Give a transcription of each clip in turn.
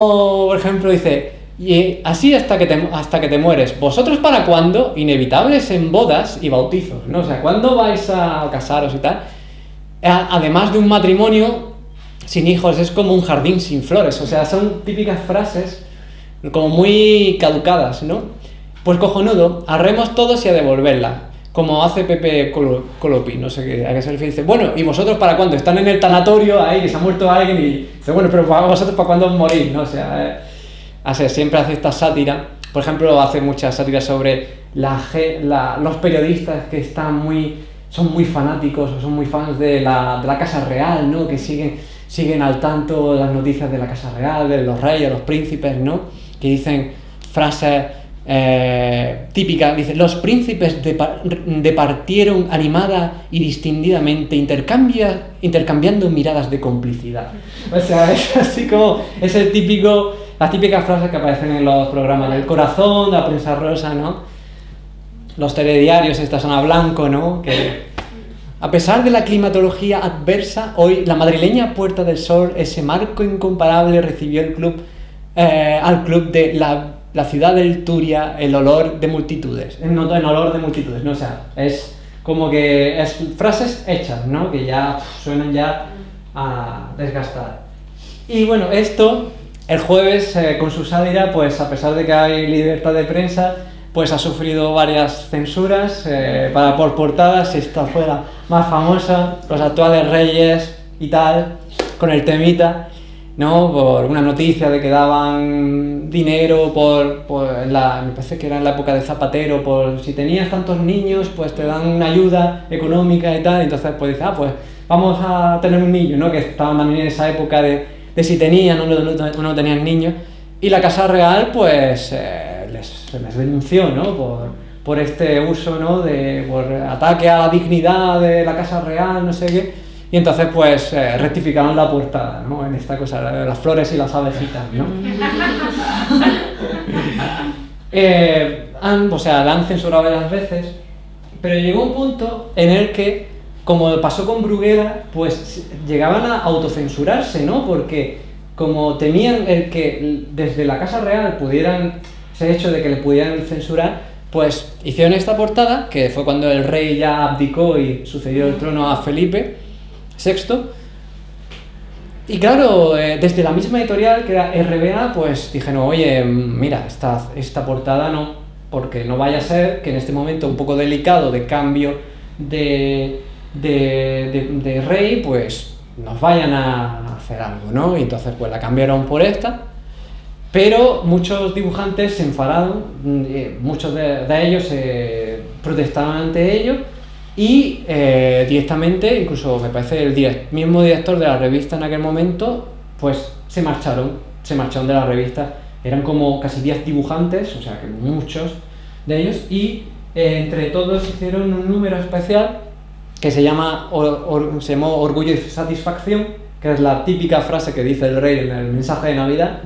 por ejemplo, dice, y así hasta que te mueres. ¿Vosotros para cuándo? Inevitables en bodas y bautizos, ¿no? O sea, ¿cuándo vais a casaros y tal? Además de un matrimonio sin hijos, es como un jardín sin flores. O sea, son típicas frases como muy caducadas, ¿no? Pues cojonudo, arremos todos y a devolverla. Como hace Pepe Colopi, no sé qué, a qué se refiere. Dice, bueno, ¿y vosotros para cuándo? Están en el tanatorio ahí, que se ha muerto alguien y dice, bueno, pero vosotros para cuándo morís, ¿no? O sea, siempre hace esta sátira. Por ejemplo, hace muchas sátiras sobre los periodistas que son muy fanáticos o son muy fans de la Casa Real, ¿no? Que siguen al tanto las noticias de la Casa Real, de los reyes, los príncipes, ¿no? Que dicen frases típica, dice, los príncipes departieron animada y distintamente intercambiando miradas de complicidad. O sea, es así como, es las típicas frases que aparecen en los programas del Corazón, de la Prensa Rosa, ¿no? Los telediarios, esta zona blanco, ¿no? Que a pesar de la climatología adversa, hoy la madrileña Puerta del Sol, ese marco incomparable, recibió al club de la ciudad del Turia, el olor de multitudes. No, el olor de multitudes, no, o sea, es como que es frases hechas, ¿no? Que ya suenan ya a desgastar. Y bueno, esto, el jueves, con su sátira, pues a pesar de que hay libertad de prensa, pues ha sufrido varias censuras por portadas. Esta fue la más famosa, los actuales reyes y tal, con el temita, ¿no? Por una noticia de que daban dinero me parece que era en la época de Zapatero, por si tenías tantos niños, pues te dan una ayuda económica y tal. Entonces pues dice, pues vamos a tener un niño, ¿no? Que estaban también en esa época de si tenían o no tenían niños. Y la Casa Real pues se les denunció, ¿no? Por este uso, ¿no? Por ataque a la dignidad de la Casa Real, no sé qué. Y entonces pues rectificaron la portada, ¿no? En esta cosa de las flores y las abejitas, ¿no? La han censurado varias veces, pero llegó un punto en el que, como pasó con Bruguera, pues llegaban a autocensurarse, ¿no? Porque como temían el que desde la Casa Real ese hecho de que le pudieran censurar, pues hicieron esta portada, que fue cuando el rey ya abdicó y sucedió el trono a Felipe VI. Y claro, desde la misma editorial, que era RBA, pues dijeron, oye, mira, esta portada no, porque no vaya a ser que en este momento un poco delicado de cambio de rey, pues nos vayan a hacer algo, ¿no? Y entonces pues la cambiaron por esta, pero muchos dibujantes se enfadaron, muchos de ellos protestaron ante ello. Y directamente, incluso me parece el mismo director de la revista en aquel momento, pues se marcharon de la revista. Eran como casi 10 dibujantes, o sea que muchos de ellos, y entre todos hicieron un número especial que se llamó Orgullo y Satisfacción, que es la típica frase que dice el rey en el mensaje de Navidad.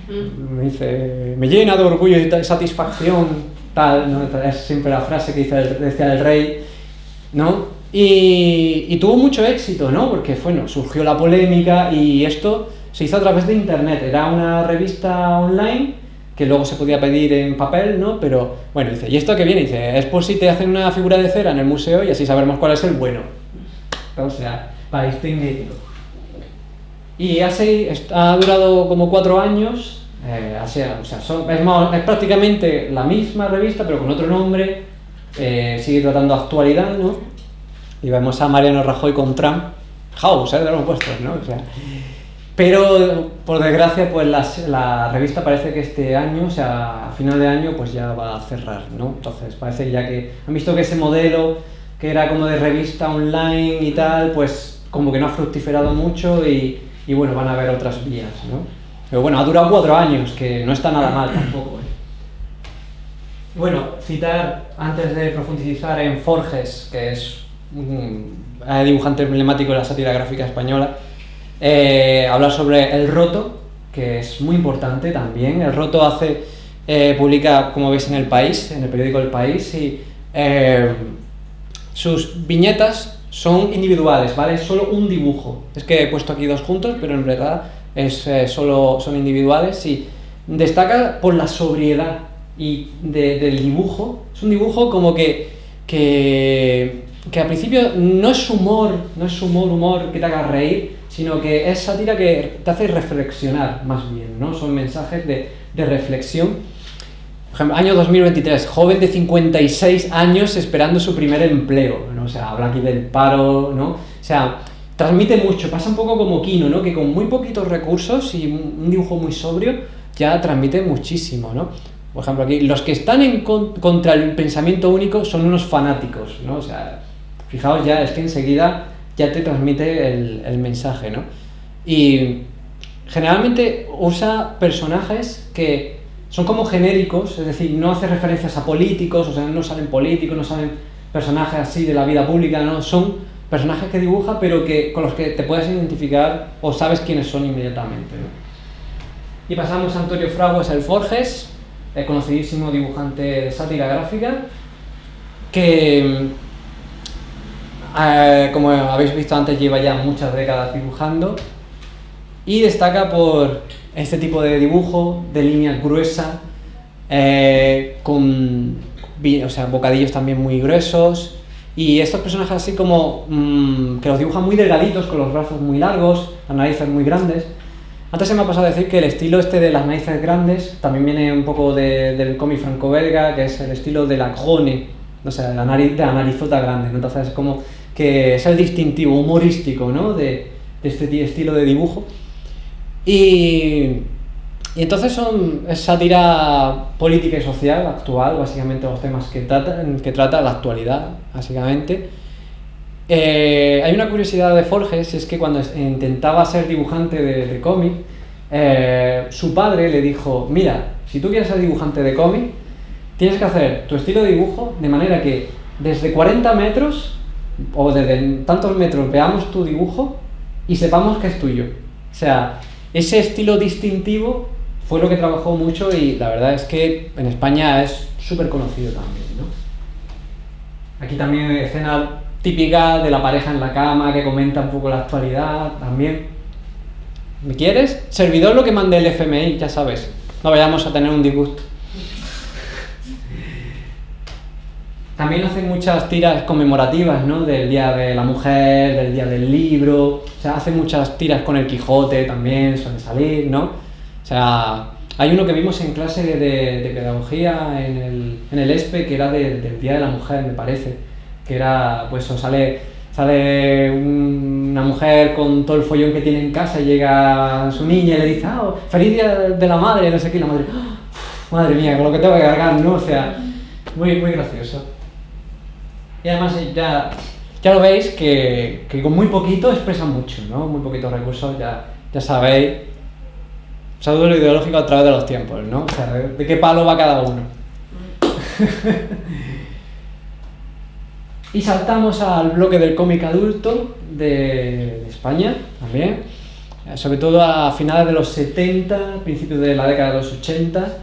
Me dice, me llena de orgullo y satisfacción, tal, ¿no? Es siempre la frase que decía el rey, ¿no? Y tuvo mucho éxito, ¿no? Porque surgió la polémica y esto se hizo a través de internet. Era una revista online que luego se podía pedir en papel, ¿no? Pero bueno, dice, ¿y esto qué viene? Dice, es por si te hacen una figura de cera en el museo y así sabremos cuál es el bueno. O sea, país técnico. Y ha durado como 4 años. Es prácticamente la misma revista pero con otro nombre. Sigue tratando actualidad, ¿no? Y vemos a Mariano Rajoy con Trump House, de los vuestros, ¿no? O sea, pero por desgracia pues la revista parece que este año, o sea, a final de año pues ya va a cerrar, ¿no? Entonces parece ya que han visto que ese modelo que era como de revista online y tal, pues como que no ha fructiferado mucho y bueno, van a haber otras vías, ¿no? Pero bueno, ha durado 4 años, que no está nada mal tampoco, ¿eh? Bueno, citar, antes de profundizar en Forges, que es un dibujante emblemático de la sátira gráfica española, hablar sobre El Roto, que es muy importante también. El Roto publica, como veis, en El País, en el periódico El País, y sus viñetas son individuales, ¿vale? Es solo un dibujo. Es que he puesto aquí 2 juntos, pero en verdad son individuales, y destaca por la sobriedad del dibujo. Es un dibujo como que al principio no es humor que te haga reír, sino que es sátira que te hace reflexionar más bien, ¿no? Son mensajes de reflexión. Por ejemplo, año 2023, joven de 56 años esperando su primer empleo, ¿no? O sea, habla aquí del paro, ¿no? O sea, transmite mucho, pasa un poco como Kino, ¿no? Que con muy poquitos recursos y un dibujo muy sobrio ya transmite muchísimo, ¿no? Por ejemplo, aquí, los que están contra el pensamiento único son unos fanáticos, ¿no? O sea, fijaos ya, es que enseguida ya te transmite el mensaje, ¿no? Y generalmente usa personajes que son como genéricos, es decir, no hace referencias a políticos, o sea, no salen políticos, no salen personajes así de la vida pública, ¿no? Son personajes que dibuja, pero con los que te puedes identificar o sabes quiénes son inmediatamente, ¿no? Y pasamos a Antonio Fraguas el Forges, el conocidísimo dibujante de sátira gráfica, que, como habéis visto antes, lleva ya muchas décadas dibujando y destaca por este tipo de dibujo, de línea gruesa, con bocadillos también muy gruesos, y estos personajes así como que los dibujan muy delgaditos, con los brazos muy largos, las narices muy grandes. Antes se me ha pasado a decir que el estilo este de las narices grandes también viene un poco del cómic franco-belga, que es el estilo de la crone, o sea, de la narizota grande, ¿no? Entonces es como que es el distintivo humorístico, ¿no? de este estilo de dibujo. Y entonces es sátira política y social actual, básicamente los temas que trata la actualidad, básicamente. Hay una curiosidad de Forges, es que cuando intentaba ser dibujante de cómic, su padre le dijo: mira, si tú quieres ser dibujante de cómic, tienes que hacer tu estilo de dibujo de manera que desde 40 metros o desde tantos metros veamos tu dibujo y sepamos que es tuyo. O sea, ese estilo distintivo fue lo que trabajó mucho, y la verdad es que en España es súper conocido también, ¿no? Aquí también escena típica de la pareja en la cama que comenta un poco la actualidad también. ¿Me quieres? Servidor lo que mande el FMI, ya sabes. No vayamos a tener un disgusto. También hace muchas tiras conmemorativas, ¿no? Del Día de la Mujer, del Día del Libro. O sea, hace muchas tiras con el Quijote también, suele salir, ¿no? O sea, hay uno que vimos en clase de pedagogía en el ESPE, que era del Día de la Mujer, me parece. Que era, pues, sale una mujer con todo el follón que tiene en casa y llega su niña y le dice: ¡ah, feliz Día de la Madre! No sé qué, y la madre: ¡oh, madre mía, con lo que tengo que cargar!, ¿no? O sea, muy, muy gracioso. Y además ya lo veis que con muy poquito expresa mucho, ¿no? Muy poquitos recursos, ya sabéis. Saludo ideológico a través de los tiempos, ¿no? O sea, de qué palo va cada uno. Y saltamos al bloque del cómic adulto de España también, sobre todo a finales de los 70, principios de la década de los 80,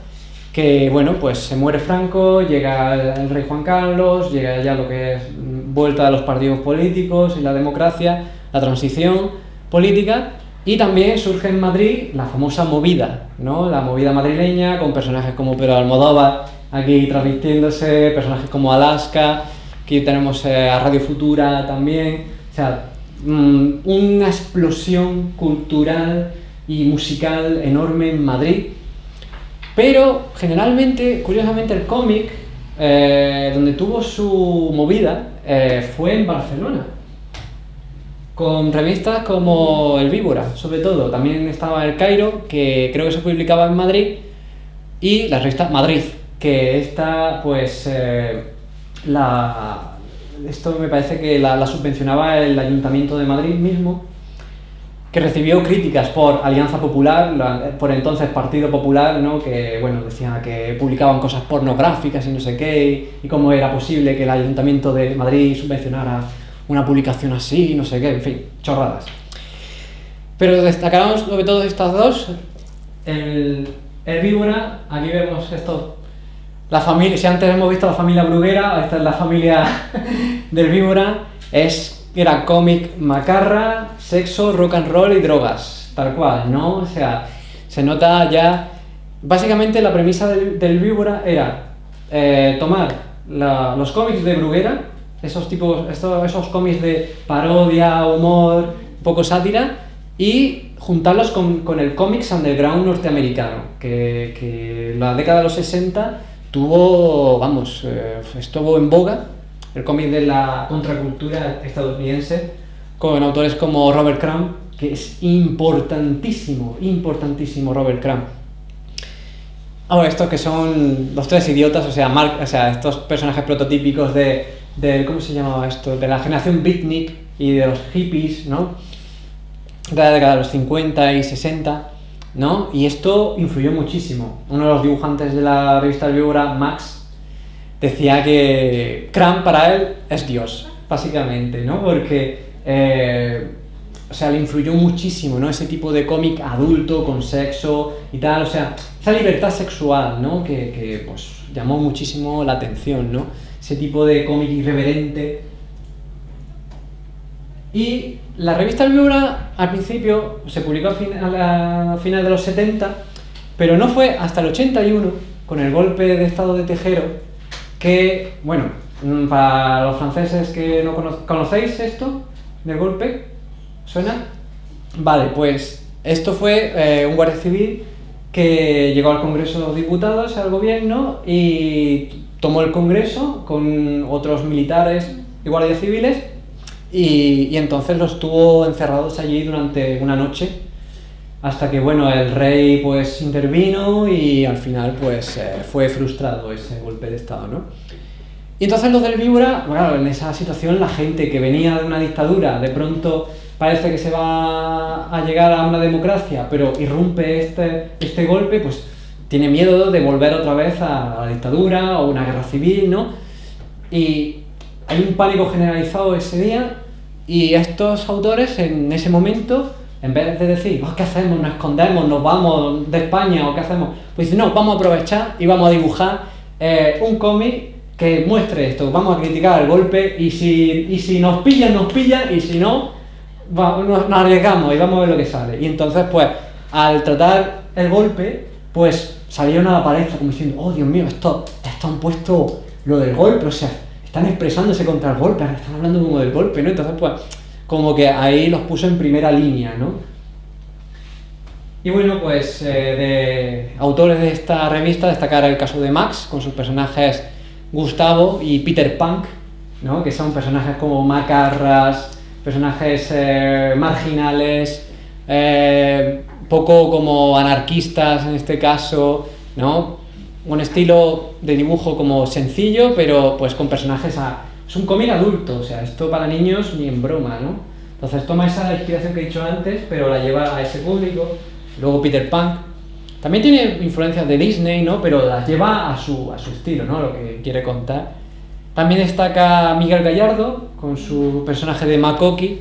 que bueno, pues se muere Franco, llega el rey Juan Carlos, llega ya lo que es vuelta a los partidos políticos y la democracia, la transición política, y también surge en Madrid la famosa movida, ¿no? La movida madrileña, con personajes como Pedro Almodóvar aquí transmitiéndose, personajes como Alaska. Aquí tenemos a Radio Futura también, o sea, una explosión cultural y musical enorme en Madrid. Pero generalmente, curiosamente, el cómic, donde tuvo su movida, fue en Barcelona, con revistas como El Víbora, sobre todo. También estaba El Cairo, que creo que se publicaba en Madrid, y la revista Madrid, que esta, pues... esto me parece que la subvencionaba el Ayuntamiento de Madrid mismo, que recibió críticas por Alianza Popular, por entonces Partido Popular, ¿no? Que bueno, decían que publicaban cosas pornográficas y no sé qué, y cómo era posible que el Ayuntamiento de Madrid subvencionara una publicación así, no sé qué, en fin, chorradas. Pero destacamos sobre todo estas dos. El Víbora, aquí vemos estos. La familia, si antes hemos visto la familia Bruguera, esta es la familia del Víbora. Era cómic macarra, sexo, rock and roll y drogas. tal cual, ¿no? O sea, se nota ya... Básicamente la premisa del Víbora era tomar los cómics de Bruguera, esos cómics de parodia, humor, un poco sátira, y juntarlos con el cómics underground norteamericano, que en la década de los 60 estuvo en boga, el cómic de la contracultura estadounidense, con autores como Robert Crumb, que es importantísimo Robert Crumb. Ahora, estos que son los tres idiotas, o sea, estos personajes prototípicos de ¿cómo se llamaba esto? De la generación beatnik y de los hippies, ¿no? De la década de los 50 y 60, ¿no? Y esto influyó muchísimo. Uno de los dibujantes de la revista El Víbora, Max, decía que Crumb para él es Dios, básicamente, ¿no? Porque, o sea, le influyó muchísimo, ¿no? Ese tipo de cómic adulto, con sexo y tal, o sea, esa libertad sexual, ¿no? Que pues llamó muchísimo la atención, ¿no? Ese tipo de cómic irreverente. Y la revista El Víbora, al principio, se publicó a finales de los 70, pero no fue hasta el 81, con el golpe de estado de Tejero, que, bueno, para los franceses que no ¿conocéis esto del golpe? ¿Suena? Vale, pues esto fue un guardia civil que llegó al Congreso de los Diputados, al gobierno, y tomó el Congreso con otros militares y guardias civiles, y entonces los tuvo encerrados allí durante una noche, hasta que, bueno, el rey pues intervino y al final pues fue frustrado ese golpe de estado, ¿no? Y entonces los del Víbora, bueno, en esa situación la gente que venía de una dictadura, de pronto parece que se va a llegar a una democracia, pero irrumpe este golpe, pues tiene miedo de volver otra vez a la dictadura o una guerra civil, ¿no? Y hay un pánico generalizado ese día, y estos autores en ese momento, en vez de decir, ¿qué hacemos? ¿Nos escondemos? ¿Nos vamos de España? ¿O qué hacemos? Pues dicen, no, vamos a aprovechar y vamos a dibujar un cómic que muestre esto, vamos a criticar el golpe, y si nos pillan, y si no, nos arriesgamos y vamos a ver lo que sale. Y entonces, pues, al tratar el golpe, pues salieron a la palestra como diciendo, oh Dios mío, esto han puesto lo del golpe, o sea, están expresándose contra el golpe, están hablando como del golpe, ¿no? Entonces, pues, como que ahí los puso en primera línea, ¿no? Y bueno, pues, de autores de esta revista, destacar el caso de Max, con sus personajes Gustavo y Peter Punk, ¿no? Que son personajes como macarras, personajes marginales, poco como anarquistas en este caso, ¿no? Un estilo de dibujo como sencillo, pero pues con personajes es un cómic adulto, o sea, esto para niños ni en broma, ¿no? Entonces toma esa inspiración que he dicho antes, pero la lleva a ese público. Luego Peter Punk también tiene influencias de Disney, ¿no? Pero las lleva a su estilo, ¿no? Lo que quiere contar. También destaca Miguel Gallardo con su personaje de Makoki,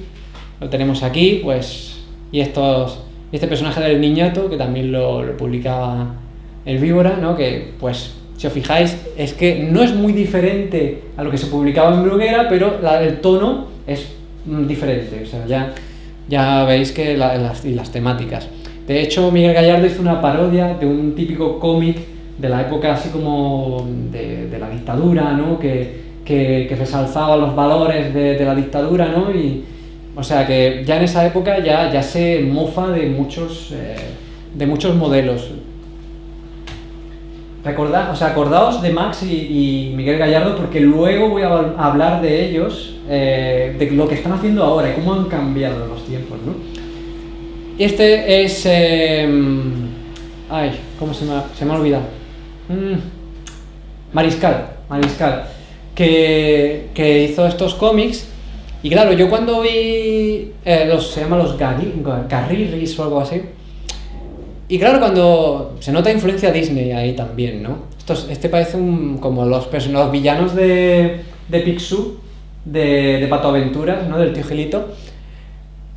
lo tenemos aquí, pues, y este personaje del niñato, que también lo publicaba El Víbora, ¿no? Que, pues, si os fijáis, es que no es muy diferente a lo que se publicaba en Bruguera, pero el tono es diferente, o sea, ya veis que las temáticas. De hecho, Miguel Gallardo hizo una parodia de un típico cómic de la época así como de la dictadura, ¿no? Que resalzaba los valores de la dictadura, ¿no? Y, o sea, que ya en esa época ya se mofa de muchos modelos. Acordaos de Max y Miguel Gallardo, porque luego voy a hablar de ellos, de lo que están haciendo ahora y cómo han cambiado los tiempos, ¿no? Este es... ¿cómo se me ha olvidado? Mariscal, que hizo estos cómics. Y claro, yo cuando vi se llaman los Garriris o algo así. Y claro, cuando se nota influencia Disney ahí también, ¿no? Este parece como los villanos de Picsou, de Pato Aventuras, ¿no? Del tío Gilito.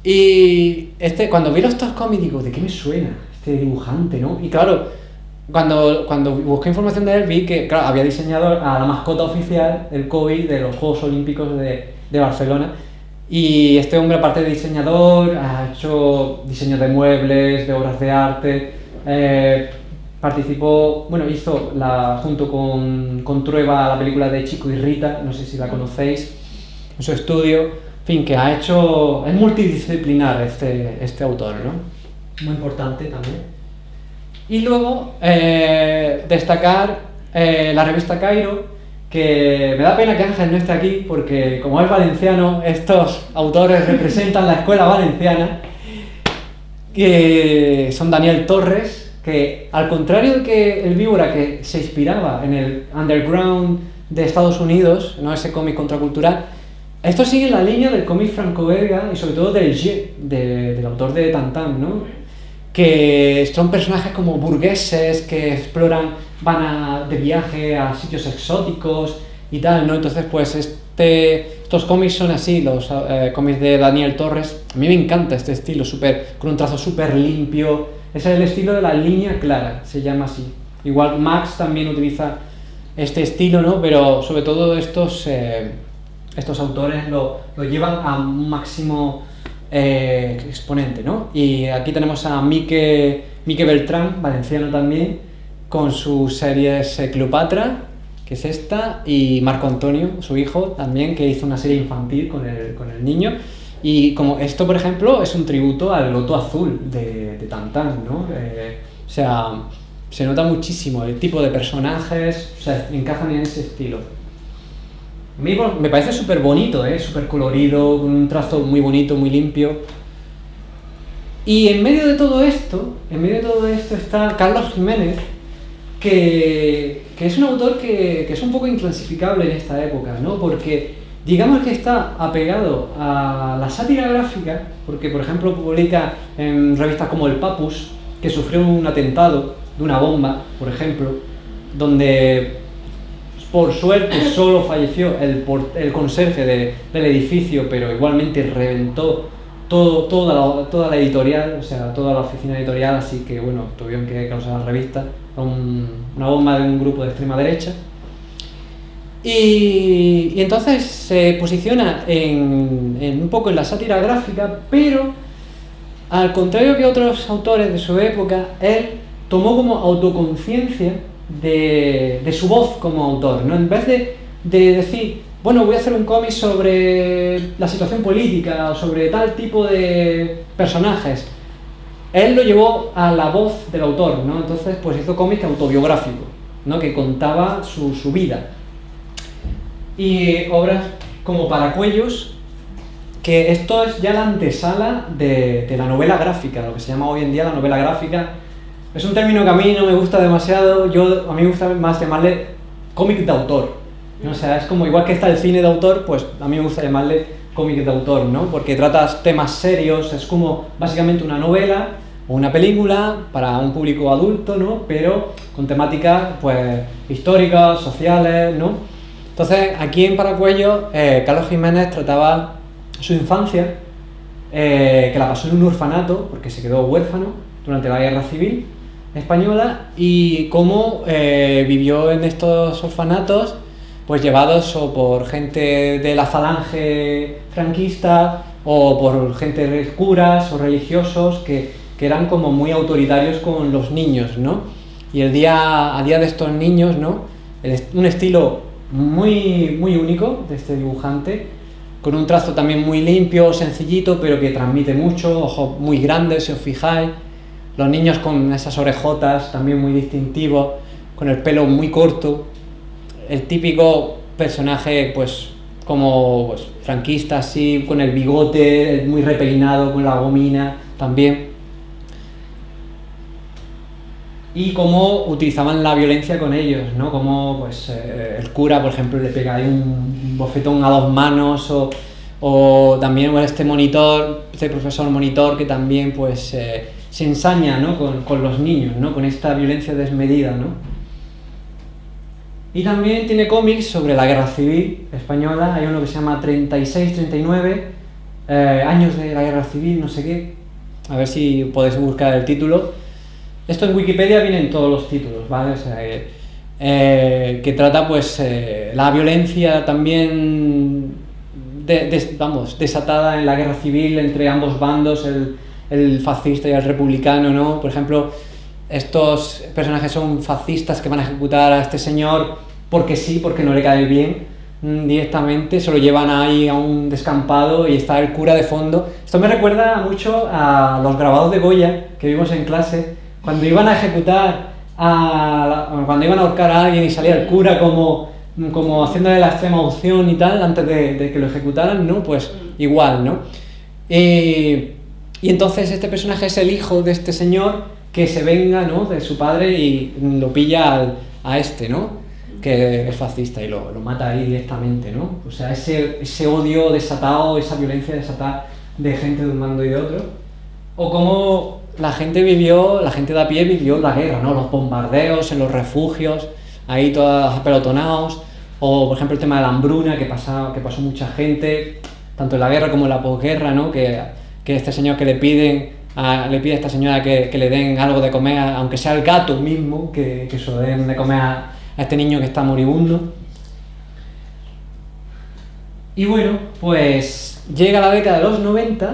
Y cuando vi estos cómics digo, ¿de qué me suena este dibujante, no? Y claro, cuando busqué información de él vi que, claro, había diseñado a la mascota oficial, el COVID, de los Juegos Olímpicos de Barcelona. Y este hombre, aparte de diseñador, ha hecho diseño de muebles, de obras de arte, participó, bueno, hizo junto con Trueba la película de Chico y Rita, no sé si la conocéis, en su estudio. En fin, que es multidisciplinar este autor, ¿no? Muy importante también. Y luego, destacar la revista Cairo, que me da pena que Ángel no esté aquí, porque como es valenciano, estos autores representan la escuela valenciana, que son Daniel Torres, que al contrario de que el Víbora, que se inspiraba en el underground de Estados Unidos, no ese cómic contracultural, esto sigue la línea del cómic franco-belga y sobre todo del del autor de Tintín, ¿no? Que son personajes como burgueses que exploran, van de viaje a sitios exóticos y tal, ¿no? Entonces, pues estos cómics son así, los cómics de Daniel Torres. A mí me encanta este estilo, con un trazo súper limpio. Ese es el estilo de la línea clara, se llama así. Igual Max también utiliza este estilo, ¿no? Pero sobre todo estos autores lo llevan a un máximo exponente, ¿no? Y aquí tenemos a Mike Beltrán, valenciano también, con sus series Cleopatra, que es esta, y Marco Antonio, su hijo, también, que hizo una serie infantil con el niño. Y como esto, por ejemplo, es un tributo al Loto Azul de Tintín, ¿no? O sea, se nota muchísimo el tipo de personajes, o sea, encajan en ese estilo. A mí me parece súper bonito, súper colorido, con un trazo muy bonito, muy limpio. Y en medio de todo esto está Carlos Jiménez, que es un autor que es un poco inclasificable en esta época, ¿no? Porque digamos que está apegado a la sátira gráfica, porque por ejemplo publica en revistas como El Papus, que sufrió un atentado de una bomba, por ejemplo, donde por suerte solo falleció el conserje del edificio, pero igualmente reventó toda la editorial, o sea, toda la oficina editorial, así que bueno, tuvieron que causar la revista, una bomba de un grupo de extrema derecha. Y entonces se posiciona un poco en la sátira gráfica, pero al contrario que otros autores de su época, él tomó como autoconciencia de su voz como autor, ¿no? En vez de decir, bueno, voy a hacer un cómic sobre la situación política o sobre tal tipo de personajes, él lo llevó a la voz del autor, ¿no? Entonces, pues hizo cómic autobiográfico, ¿no? Que contaba su vida. Y obras como Paracuellos, que esto es ya la antesala de la novela gráfica, lo que se llama hoy en día la novela gráfica. Es un término que a mí no me gusta demasiado, a mí me gusta más llamarle cómic de autor, ¿no? O sea, es como igual que está el cine de autor, pues a mí me gusta llamarle cómic de autor, ¿no? Porque tratas temas serios, es como básicamente una novela o una película para un público adulto, ¿no? Pero con temáticas, pues, históricas, sociales, ¿no? Entonces, aquí en Paracuellos, Carlos Jiménez trataba su infancia, que la pasó en un orfanato, porque se quedó huérfano durante la Guerra Civil Española, y cómo vivió en estos orfanatos, pues llevados o por gente de la falange franquista o por gente de curas o religiosos que eran como muy autoritarios con los niños, ¿no? Y a día de estos niños, ¿no? Un estilo muy, muy único de este dibujante, con un trazo también muy limpio, sencillito, pero que transmite mucho, ojos muy grandes, si os fijáis, los niños con esas orejotas también muy distintivos, con el pelo muy corto, el típico personaje, pues, como pues, franquista, así, con el bigote muy repeinado, con la gomina también. Y cómo utilizaban la violencia con ellos, ¿no? Como pues, el cura, por ejemplo, le pega ahí un bofetón a 2 manos, o también este profesor monitor que también pues, se ensaña, ¿no? con los niños, ¿no? Con esta violencia desmedida, ¿no? Y también tiene cómics sobre la Guerra Civil Española. Hay uno que se llama 36-39, años de la Guerra Civil, no sé qué. A ver si podéis buscar el título. Esto en Wikipedia vienen todos los títulos, ¿vale? O sea, que trata pues la violencia también desatada en la guerra civil entre ambos bandos, el fascista y el republicano, ¿no? Por ejemplo, estos personajes son fascistas que van a ejecutar a este señor porque sí, porque no le cae bien directamente, se lo llevan ahí a un descampado y está el cura de fondo. Esto me recuerda mucho a los grabados de Goya que vimos en clase, cuando iban a ejecutar, cuando iban a ahorcar a alguien y salía el cura como haciéndole la extrema unción y tal, antes de que lo ejecutaran, ¿no? Pues igual, ¿no? Y entonces este personaje es el hijo de este señor que se venga, ¿no?, de su padre y lo pilla a este, ¿no?, que es fascista y lo mata ahí directamente, ¿no? O sea, ese odio desatado, esa violencia desatada de gente de un bando y de otro. O cómo la gente de a pie vivió la guerra, ¿no? Los bombardeos en los refugios, ahí todos apelotonados. O, por ejemplo, el tema de la hambruna, que pasó mucha gente, tanto en la guerra como en la posguerra, ¿no? Que este señor que le pide a esta señora que le den algo de comer, aunque sea el gato mismo, que se lo den de comer a este niño que está moribundo. Y bueno, pues llega la década de los 90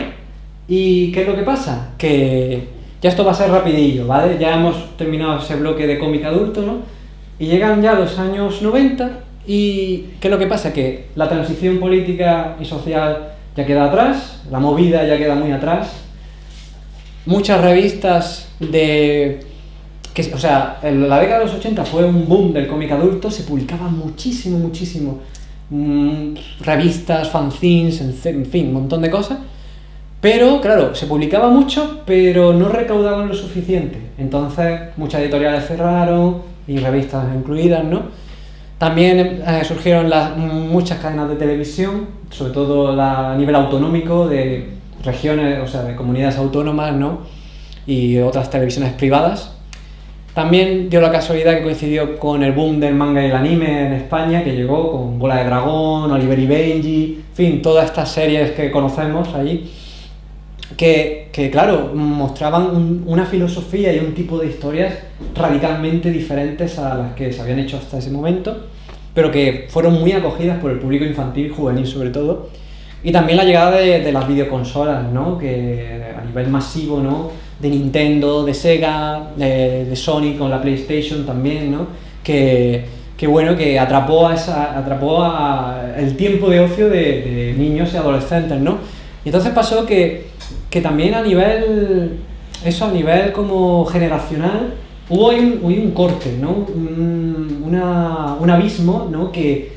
y ¿qué es lo que pasa? Que ya esto va a ser rapidillo, ¿vale? Ya hemos terminado ese bloque de cómic adulto, ¿no? Y llegan ya los años 90 y ¿qué es lo que pasa? Que la transición política y social ya queda atrás, la movida ya queda muy atrás. Muchas revistas o sea, en la década de los 80 fue un boom del cómic adulto, se publicaban muchísimo, revistas, fanzines, en fin, un montón de cosas, pero claro, se publicaba mucho, pero no recaudaban lo suficiente, entonces muchas editoriales cerraron, y revistas incluidas, ¿no? También surgieron muchas cadenas de televisión, sobre todo a nivel autonómico, de regiones, o sea, de comunidades autónomas, ¿no? Y otras televisiones privadas. También dio la casualidad que coincidió con el boom del manga y el anime en España, que llegó con Bola de Dragón, Oliver y Benji, en fin, todas estas series que conocemos allí, que claro, mostraban una filosofía y un tipo de historias radicalmente diferentes a las que se habían hecho hasta ese momento, pero que fueron muy acogidas por el público infantil, juvenil sobre todo. Y también la llegada de las videoconsolas, ¿no? Que a nivel masivo, ¿no? De Nintendo, de Sega, de Sony con la PlayStation también, ¿no? Que bueno, que atrapó el tiempo de ocio de niños y adolescentes, ¿no? Y entonces pasó que también a nivel como generacional hubo un corte, ¿no? Un abismo, ¿no? Que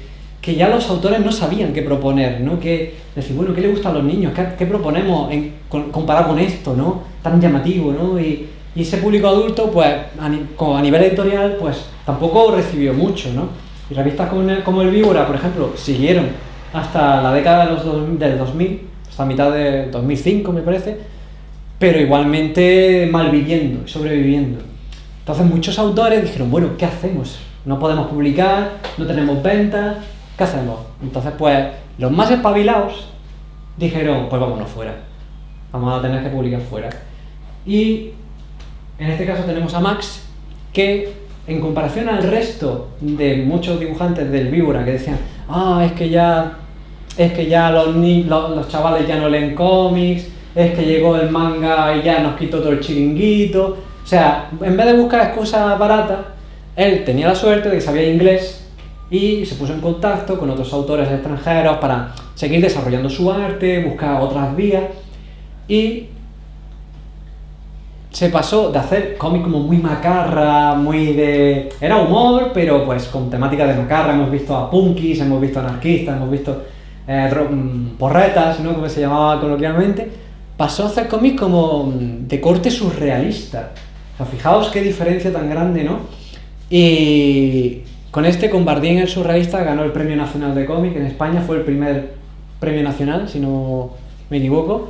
ya los autores no sabían qué proponer, ¿no? Decir, bueno, ¿qué le gusta a los niños? ¿Qué proponemos comparado con esto, ¿no? Tan llamativo, ¿no? Y ese público adulto, pues, a nivel editorial, pues, tampoco recibió mucho, ¿no? Y revistas como El Víbora, por ejemplo, siguieron hasta la década del 2000, hasta mitad de 2005, me parece, pero igualmente malviviendo, sobreviviendo. Entonces muchos autores dijeron, bueno, ¿qué hacemos? No podemos publicar, no tenemos ventas, ¿qué hacemos? Entonces, pues, los más espabilados dijeron, pues vámonos fuera, vamos a tener que publicar fuera. Y en este caso tenemos a Max, que en comparación al resto de muchos dibujantes del Víbora que decían, es que ya los chavales ya no leen cómics, es que llegó el manga y ya nos quitó todo el chiringuito. O sea, en vez de buscar excusas baratas, él tenía la suerte de que sabía inglés y se puso en contacto con otros autores extranjeros para seguir desarrollando su arte, buscar otras vías, y se pasó de hacer cómic como muy macarra, era humor, pero pues con temática de macarra. Hemos visto a punkis, hemos visto anarquistas, hemos visto porretas, ¿no? Como se llamaba coloquialmente. Pasó a hacer cómic como de corte surrealista. O sea, fijaos qué diferencia tan grande, ¿no? Y con Bardien el surrealista ganó el Premio Nacional de Cómic en España, fue el primer premio nacional, si no me equivoco.